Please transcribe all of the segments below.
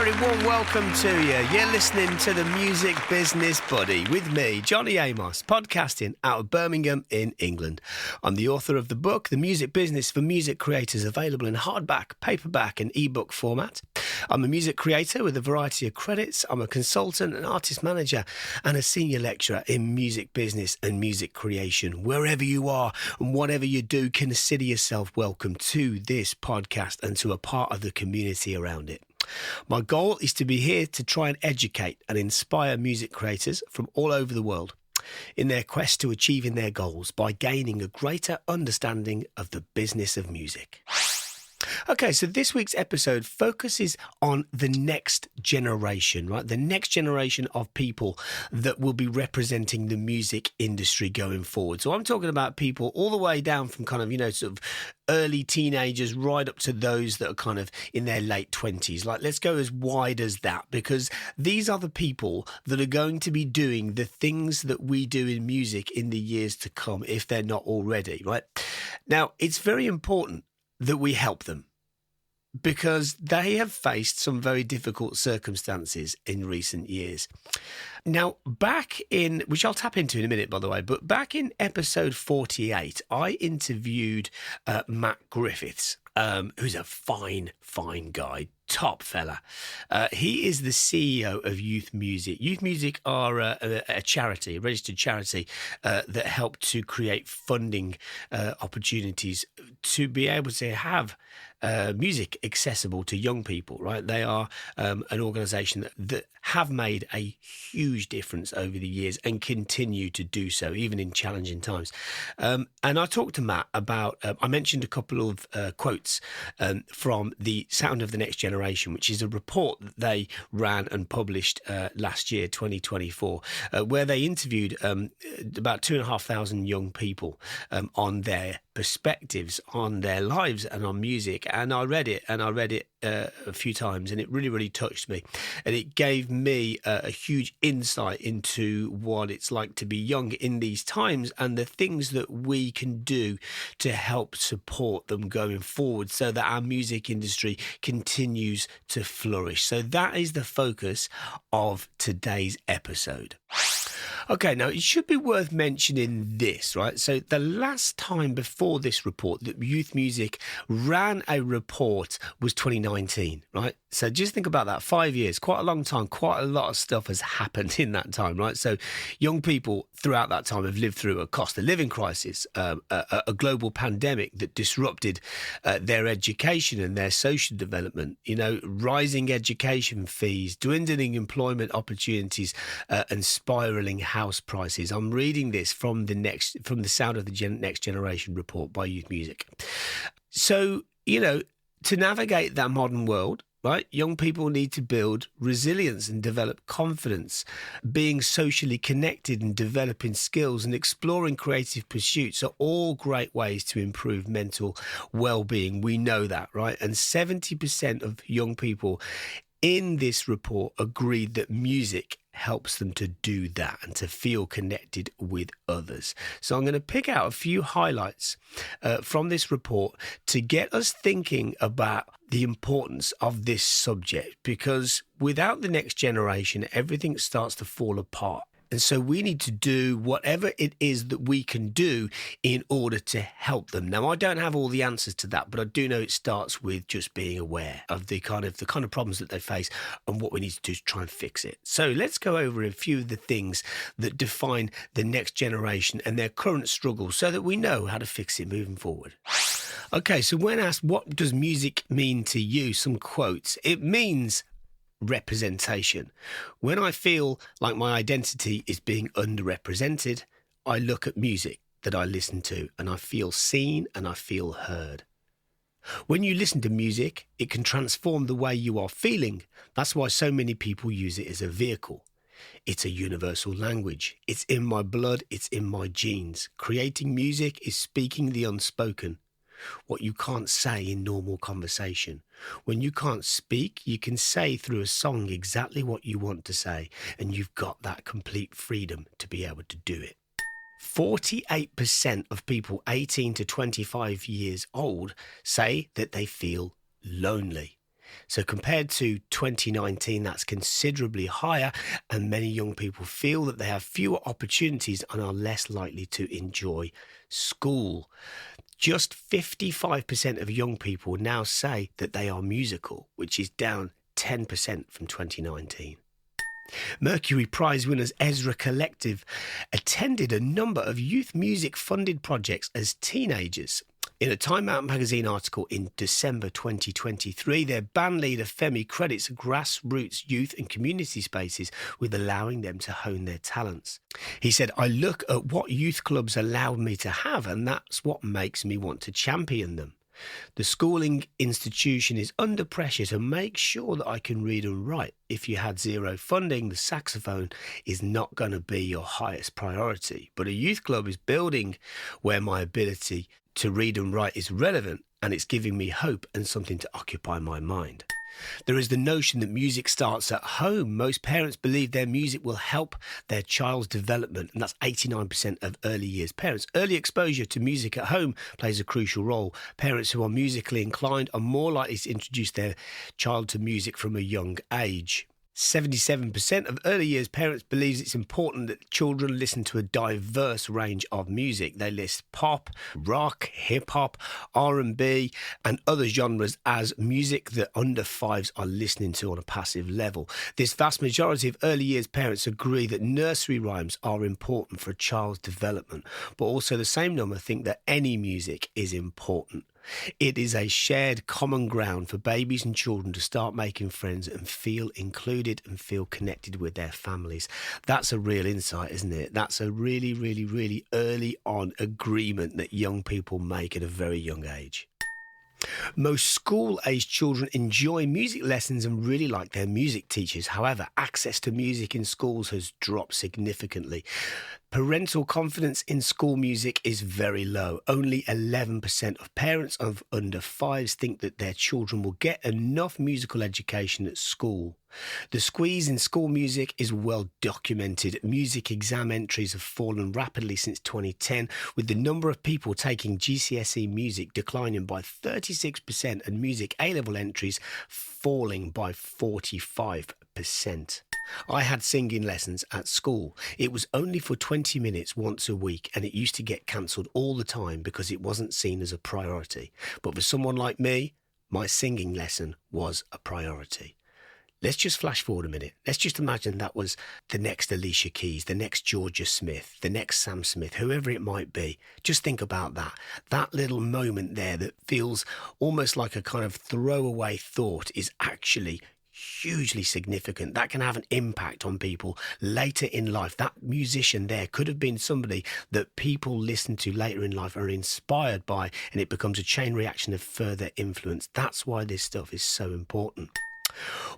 very warm welcome to you. You're listening to the Music Business Buddy with me, Johnny Amos, podcasting out of Birmingham in England. I'm the author of the book, The Music Business for Music Creators, available in hardback, paperback and ebook format. I'm a music creator with a variety of credits. I'm a consultant, an artist manager and a senior lecturer in music business and music creation. Wherever you are and whatever you do, consider yourself welcome to this podcast and to a part of the community around it. My goal is to be here to try and educate and inspire music creators from all over the world in their quest to achieving their goals by gaining a greater understanding of the business of music. Okay, so this week's episode focuses on the next generation, right? The next generation of people that will be representing the music industry going forward. So I'm talking about people all the way down from kind of, sort of early teenagers right up to those that are kind of in their late 20s. Like, let's go as wide as that, because these are the people that are going to be doing the things that we do in music in the years to come, if they're not already, right? Now, it's very important that we help them, because they have faced some very difficult circumstances in recent years. Now, back in, which I'll tap into in a minute, by the way, but back in episode 48, I interviewed Matt Griffiths, who's a fine guy, top fella. He is the CEO of Youth Music. Youth Music are a charity, a registered charity that help to create funding opportunities to be able to have music accessible to young people, right? They are an organisation that have made a huge difference over the years and continue to do so, even in challenging times. And I talked to Matt about, I mentioned a couple of quotes from the Sound of the Next Generation, which is a report that they ran and published last year, 2024, where they interviewed about 2,500 young people on their perspectives on their lives and on music. And I read it a few times, and it really touched me, and it gave me a huge insight into what it's like to be young in these times and the things that we can do to help support them going forward so that our music industry continues to flourish. So that is the focus of today's episode. Okay, now it should be worth mentioning this, right? So the last time before this report that Youth Music ran a report was 2019, right? So just think about that, 5 years, quite a long time, quite a lot of stuff has happened in that time, right? So young people throughout that time have lived through a cost of living crisis, a global pandemic that disrupted their education and their social development, rising education fees, dwindling employment opportunities, and spiralling house prices. I'm reading this from the Sound of the Next Generation report by Youth Music. So, to navigate that modern world, right, young people need to build resilience and develop confidence. Being socially connected and developing skills and exploring creative pursuits are all great ways to improve mental well-being. We know that, right? And 70% of young people in this report agreed that music helps them to do that and to feel connected with others. So I'm going to pick out a few highlights from this report to get us thinking about the importance of this subject, because without the next generation, everything starts to fall apart. And so we need to do whatever it is that we can do in order to help them. Now, I don't have all the answers to that, but I do know it starts with just being aware of the kind of problems that they face and what we need to do to try and fix it. So let's go over a few of the things that define the next generation and their current struggles so that we know how to fix it moving forward. Okay, so when asked, what does music mean to you? Some quotes. It means representation. When I feel like my identity is being underrepresented, I look at music that I listen to and I feel seen and I feel heard. When you listen to music, it can transform the way you are feeling. That's why so many people use it as a vehicle. It's a universal language. It's in my blood. It's in my genes. Creating music is speaking the unspoken. What you can't say in normal conversation. When you can't speak, you can say through a song exactly what you want to say, and you've got that complete freedom to be able to do it. 48% of people 18 to 25 years old say that they feel lonely. So compared to 2019, that's considerably higher, and many young people feel that they have fewer opportunities and are less likely to enjoy school. Just 55% of young people now say that they are musical, which is down 10% from 2019. Mercury Prize winners Ezra Collective attended a number of youth music funded projects as teenagers. In a Time Out magazine article in December 2023, their band leader Femi credits grassroots youth and community spaces with allowing them to hone their talents. He said, "I look at what youth clubs allowed me to have, and that's what makes me want to champion them. The schooling institution is under pressure to make sure that I can read and write. If you had zero funding, the saxophone is not going to be your highest priority. But a youth club is building where my ability to read and write is relevant, and it's giving me hope and something to occupy my mind." There is the notion that music starts at home. Most parents believe their music will help their child's development, and that's 89% of early years parents. Early exposure to music at home plays a crucial role. Parents who are musically inclined are more likely to introduce their child to music from a young age. 77% of early years parents believes it's important that children listen to a diverse range of music. They list pop, rock, hip-hop, R&B and other genres as music that under fives are listening to on a passive level. This vast majority of early years parents agree that nursery rhymes are important for a child's development, but also the same number think that any music is important. It is a shared common ground for babies and children to start making friends and feel included and feel connected with their families. That's a real insight, isn't it? That's a really, really, really early on agreement that young people make at a very young age. Most school-aged children enjoy music lessons and really like their music teachers. However, access to music in schools has dropped significantly. Parental confidence in school music is very low. Only 11% of parents of under fives think that their children will get enough musical education at school. The squeeze in school music is well documented. Music exam entries have fallen rapidly since 2010, with the number of people taking GCSE music declining by 36% and music A-level entries falling by 45%. I had singing lessons at school. It was only for 20 minutes once a week, and it used to get cancelled all the time because it wasn't seen as a priority. But for someone like me, my singing lesson was a priority. Let's just flash forward a minute. Let's just imagine that was the next Alicia Keys, the next Georgia Smith, the next Sam Smith, whoever it might be. Just think about that. That little moment there that feels almost like a kind of throwaway thought is actually hugely significant. That can have an impact on people later in life. That musician there could have been somebody that people listen to later in life, are inspired by, and it becomes a chain reaction of further influence. That's why this stuff is so important.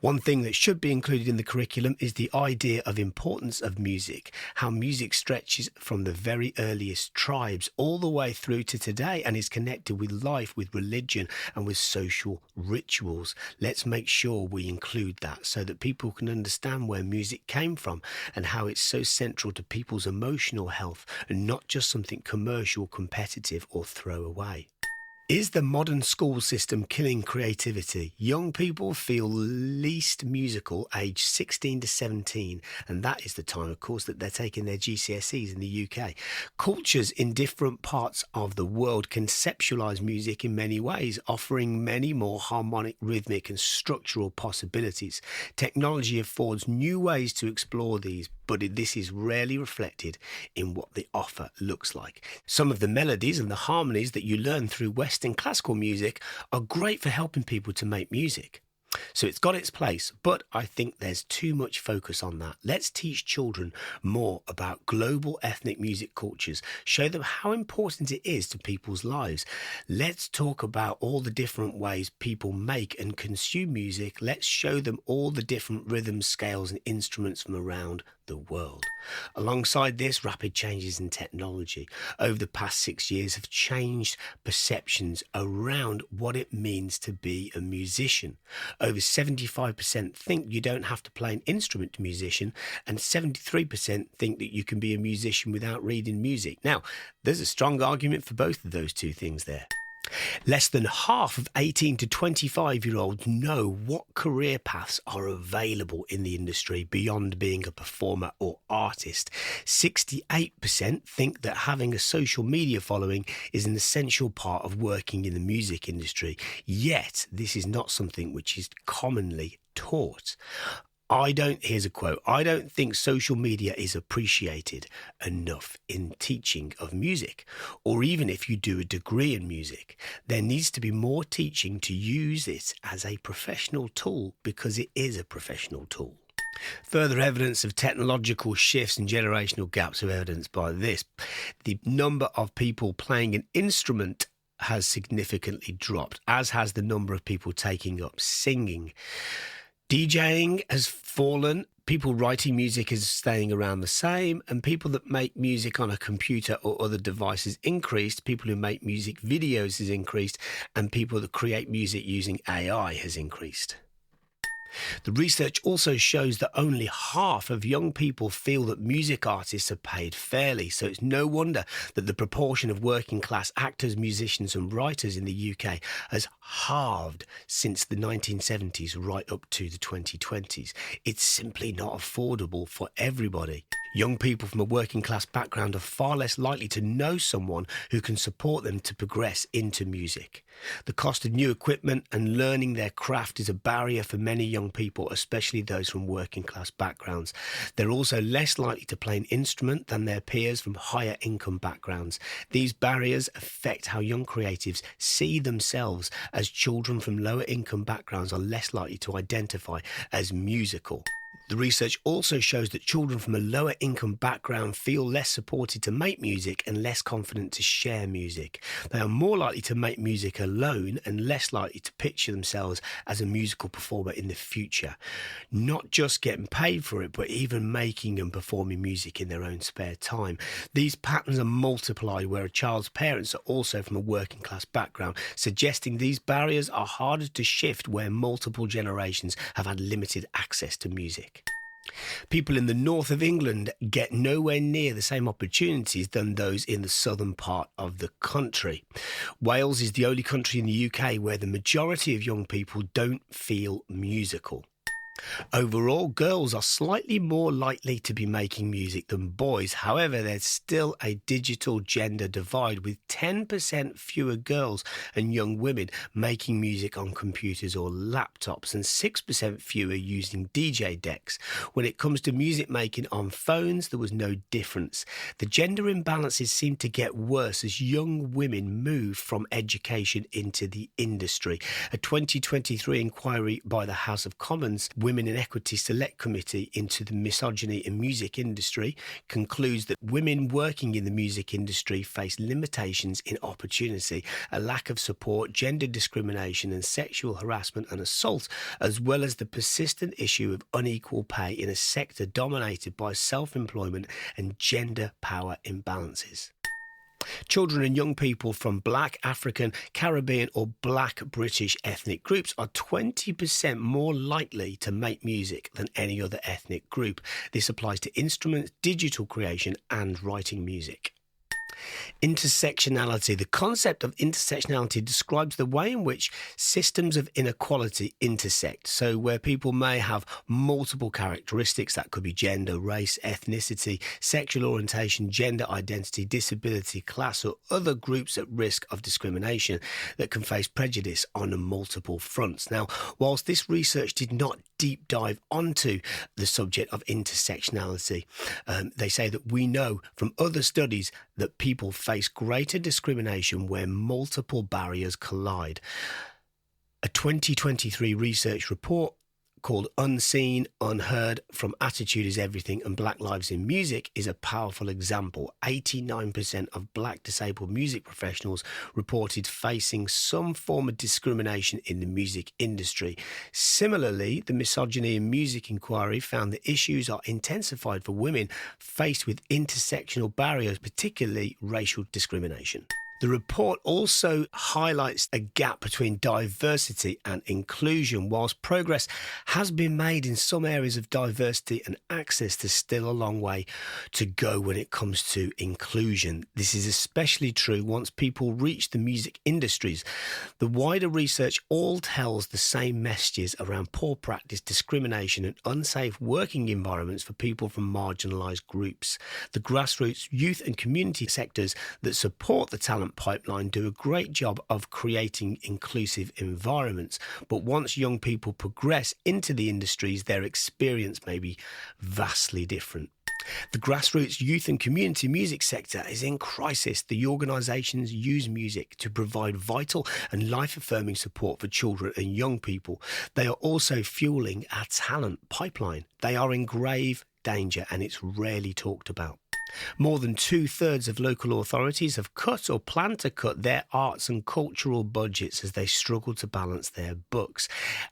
One thing that should be included in the curriculum is the idea of importance of music, how music stretches from the very earliest tribes all the way through to today and is connected with life, with religion and with social rituals. Let's make sure we include that so that people can understand where music came from and how it's so central to people's emotional health and not just something commercial, competitive or throwaway. Is the modern school system killing creativity? Young people feel least musical aged 16 to 17, and that is the time, of course, that they're taking their GCSEs in the UK. Cultures in different parts of the world conceptualise music in many ways, offering many more harmonic, rhythmic and structural possibilities. Technology affords new ways to explore these, but this is rarely reflected in what the offer looks like. Some of the melodies and the harmonies that you learn through Western classical music are great for helping people to make music. So it's got its place, but I think there's too much focus on that. Let's teach children more about global ethnic music cultures, show them how important it is to people's lives. Let's talk about all the different ways people make and consume music. Let's show them all the different rhythms, scales and instruments from around the world. Alongside this, rapid changes in technology over the past 6 years have changed perceptions around what it means to be a musician. Over 75% think you don't have to play an instrument to be a musician, and 73% think that you can be a musician without reading music. Now, there's a strong argument for both of those two things there. Less than half of 18 to 25-year-olds know what career paths are available in the industry beyond being a performer or artist. 68% think that having a social media following is an essential part of working in the music industry. Yet, this is not something which is commonly taught. Here's a quote, I don't think social media is appreciated enough in teaching of music, or even if you do a degree in music. There needs to be more teaching to use it as a professional tool because it is a professional tool. Further evidence of technological shifts and generational gaps are evidenced by this. The number of people playing an instrument has significantly dropped, as has the number of people taking up singing. DJing has fallen, people writing music is staying around the same, and people that make music on a computer or other devices increased, people who make music videos has increased, and people that create music using AI has increased. The research also shows that only half of young people feel that music artists are paid fairly, so it's no wonder that the proportion of working class actors, musicians and writers in the UK has halved since the 1970s right up to the 2020s. It's simply not affordable for everybody. Young people from a working class background are far less likely to know someone who can support them to progress into music. The cost of new equipment and learning their craft is a barrier for many young people, especially those from working class backgrounds. They're also less likely to play an instrument than their peers from higher income backgrounds. These barriers affect how young creatives see themselves, as children from lower income backgrounds are less likely to identify as musical. The research also shows that children from a lower income background feel less supported to make music and less confident to share music. They are more likely to make music alone and less likely to picture themselves as a musical performer in the future. Not just getting paid for it, but even making and performing music in their own spare time. These patterns are multiplied where a child's parents are also from a working class background, suggesting these barriers are harder to shift where multiple generations have had limited access to music. People in the north of England get nowhere near the same opportunities than those in the southern part of the country. Wales is the only country in the UK where the majority of young people don't feel musical. Overall, girls are slightly more likely to be making music than boys. However, there's still a digital gender divide, with 10% fewer girls and young women making music on computers or laptops and 6% fewer using DJ decks. When it comes to music making on phones, there was no difference. The gender imbalances seem to get worse as young women move from education into the industry. A 2023 inquiry by the House of Commons Women in Equity Select Committee into the misogyny in music industry concludes that women working in the music industry face limitations in opportunity, a lack of support, gender discrimination and sexual harassment and assault, as well as the persistent issue of unequal pay in a sector dominated by self-employment and gender power imbalances. Children and young people from Black, African, Caribbean or Black British ethnic groups are 20% more likely to make music than any other ethnic group. This applies to instruments, digital creation and writing music. Intersectionality. The concept of intersectionality describes the way in which systems of inequality intersect. So where people may have multiple characteristics, that could be gender, race, ethnicity, sexual orientation, gender identity, disability, class, or other groups at risk of discrimination that can face prejudice on multiple fronts. Now, whilst this research did not deep dive onto the subject of intersectionality, they say that we know from other studies that people face greater discrimination where multiple barriers collide. A 2023 research report called Unseen, Unheard, From Attitude is Everything and Black Lives in Music is a powerful example. 89% of Black disabled music professionals reported facing some form of discrimination in the music industry. Similarly, the Misogyny in Music inquiry found that issues are intensified for women faced with intersectional barriers, particularly racial discrimination. The report also highlights a gap between diversity and inclusion. Whilst progress has been made in some areas of diversity and access, there's still a long way to go when it comes to inclusion. This is especially true once people reach the music industries. The wider research all tells the same messages around poor practice, discrimination and unsafe working environments for people from marginalised groups. The grassroots, youth and community sectors that support the talent pipeline do a great job of creating inclusive environments. But once young people progress into the industries, their experience may be vastly different. The grassroots youth and community music sector is in crisis. The organisations use music to provide vital and life-affirming support for children and young people. They are also fueling our talent pipeline. They are in grave danger and it's rarely talked about. More than 2/3 of local authorities have cut or plan to cut their arts and cultural budgets as they struggle to balance their books.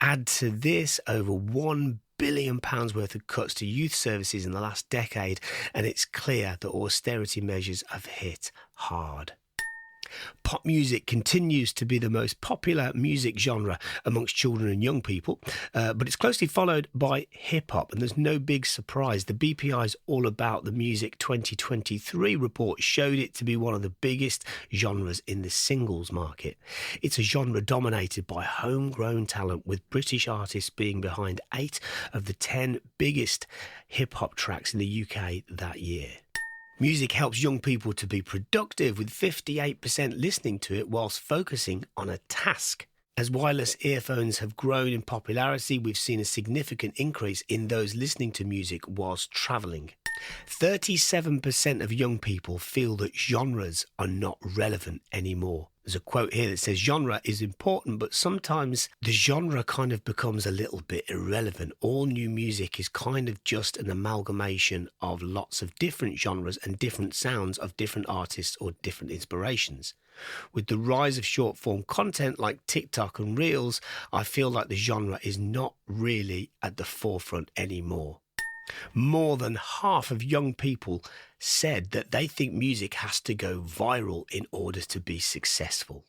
Add to this over £1 billion worth of cuts to youth services in the last decade, and it's clear that austerity measures have hit hard. Pop music continues to be the most popular music genre amongst children and young people, but it's closely followed by hip-hop, and there's no big surprise. The BPI's All About the Music 2023 report showed it to be one of the biggest genres in the singles market. It's a genre dominated by homegrown talent, with British artists being behind 8 of the 10 biggest hip-hop tracks in the UK that year. Music helps young people to be productive, with 58% listening to it whilst focusing on a task. As wireless earphones have grown in popularity, we've seen a significant increase in those listening to music whilst travelling. 37% of young people feel that genres are not relevant anymore. There's a quote here that says, genre is important, but sometimes the genre kind of becomes a little bit irrelevant. All new music is kind of just an amalgamation of lots of different genres and different sounds of different artists or different inspirations. With the rise of short-form content like TikTok and Reels, I feel like the genre is not really at the forefront anymore. More than half of young people said that they think music has to go viral in order to be successful.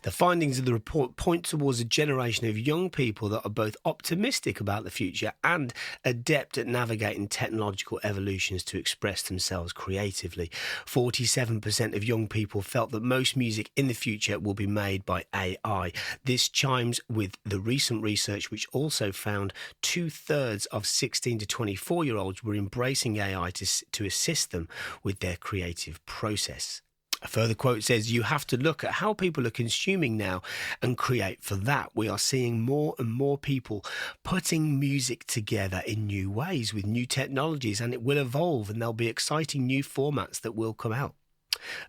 The findings of the report point towards a generation of young people that are both optimistic about the future and adept at navigating technological evolutions to express themselves creatively. 47% of young people felt that most music in the future will be made by AI. This chimes with the recent research, which also found 2/3 of 16 to 24-year-olds were embracing AI to assist them with their creative process. A further quote says, you have to look at how people are consuming now and create for that. We are seeing more and more people putting music together in new ways with new technologies, and it will evolve, and there'll be exciting new formats that will come out.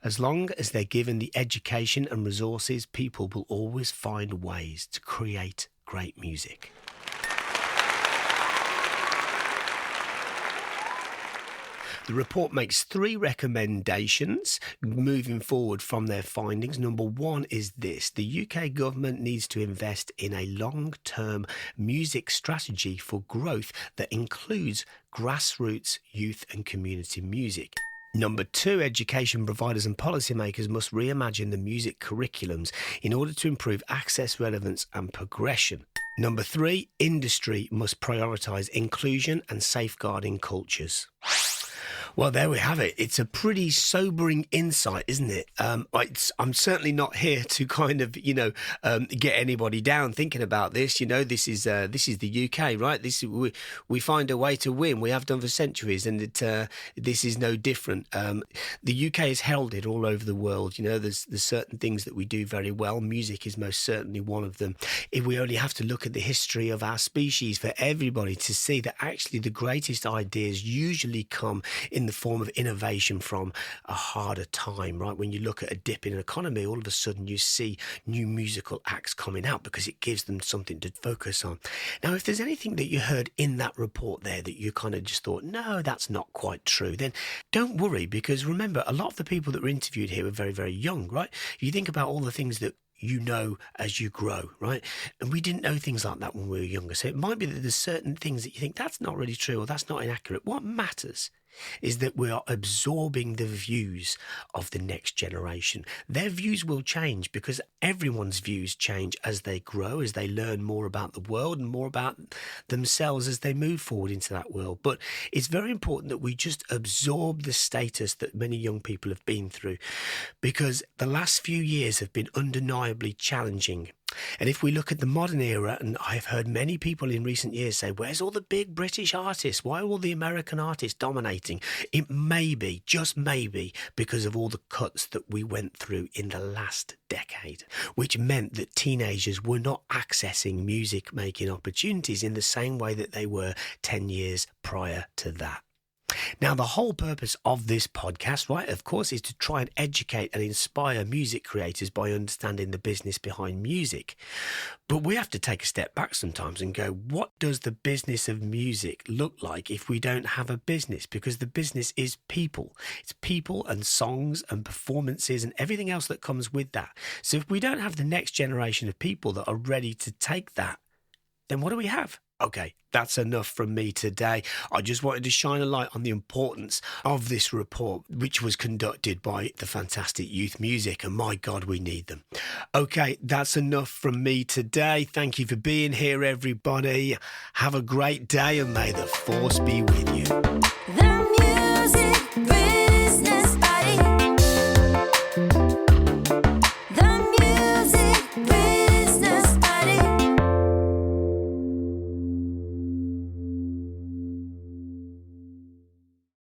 As long as they're given the education and resources, people will always find ways to create great music. The report makes 3 recommendations moving forward from their findings. Number 1 is this: the UK government needs to invest in a long-term music strategy for growth that includes grassroots, youth and community music. Number 2, education providers and policymakers must reimagine the music curriculums in order to improve access, relevance and progression. Number 3, industry must prioritise inclusion and safeguarding cultures. Well, there we have it. It's a pretty sobering insight, isn't it? I'm certainly not here to kind of, get anybody down thinking about this. This is the UK, right? We find a way to win. We have done for centuries, and this is no different. The UK is heralded all over the world. There's certain things that we do very well. Music is most certainly one of them. If we only have to look at the history of our species for everybody to see that actually the greatest ideas usually come in the form of innovation from a harder time, right? When you look at a dip in an economy, all of a sudden you see new musical acts coming out because it gives them something to focus on. Now, if there's anything that you heard in that report there that you kind of just thought, no, that's not quite true, then don't worry, because remember, a lot of the people that were interviewed here were very, very young, right? If you think about all the things that you know as you grow, right? And we didn't know things like that when we were younger. So it might be that there's certain things that you think that's not really true or that's not inaccurate. What matters is that we are absorbing the views of the next generation. Their views will change because everyone's views change as they grow, as they learn more about the world and more about themselves as they move forward into that world. But it's very important that we just absorb the status that many young people have been through, because the last few years have been undeniably challenging. And if we look at the modern era, and I've heard many people in recent years say, where's all the big British artists? Why are all the American artists dominating? It may be, just maybe, because of all the cuts that we went through in the last decade, which meant that teenagers were not accessing music making opportunities in the same way that they were 10 years prior to that. Now, the whole purpose of this podcast, right, of course, is to try and educate and inspire music creators by understanding the business behind music. But we have to take a step back sometimes and go, what does the business of music look like if we don't have a business? Because the business is people. It's people and songs and performances and everything else that comes with that. So if we don't have the next generation of people that are ready to take that, then what do we have? Okay, that's enough from me today. I just wanted to shine a light on the importance of this report, which was conducted by the fantastic Youth Music, and my God, we need them. Okay, that's enough from me today. Thank you for being here, everybody. Have a great day, and may the force be with you. The music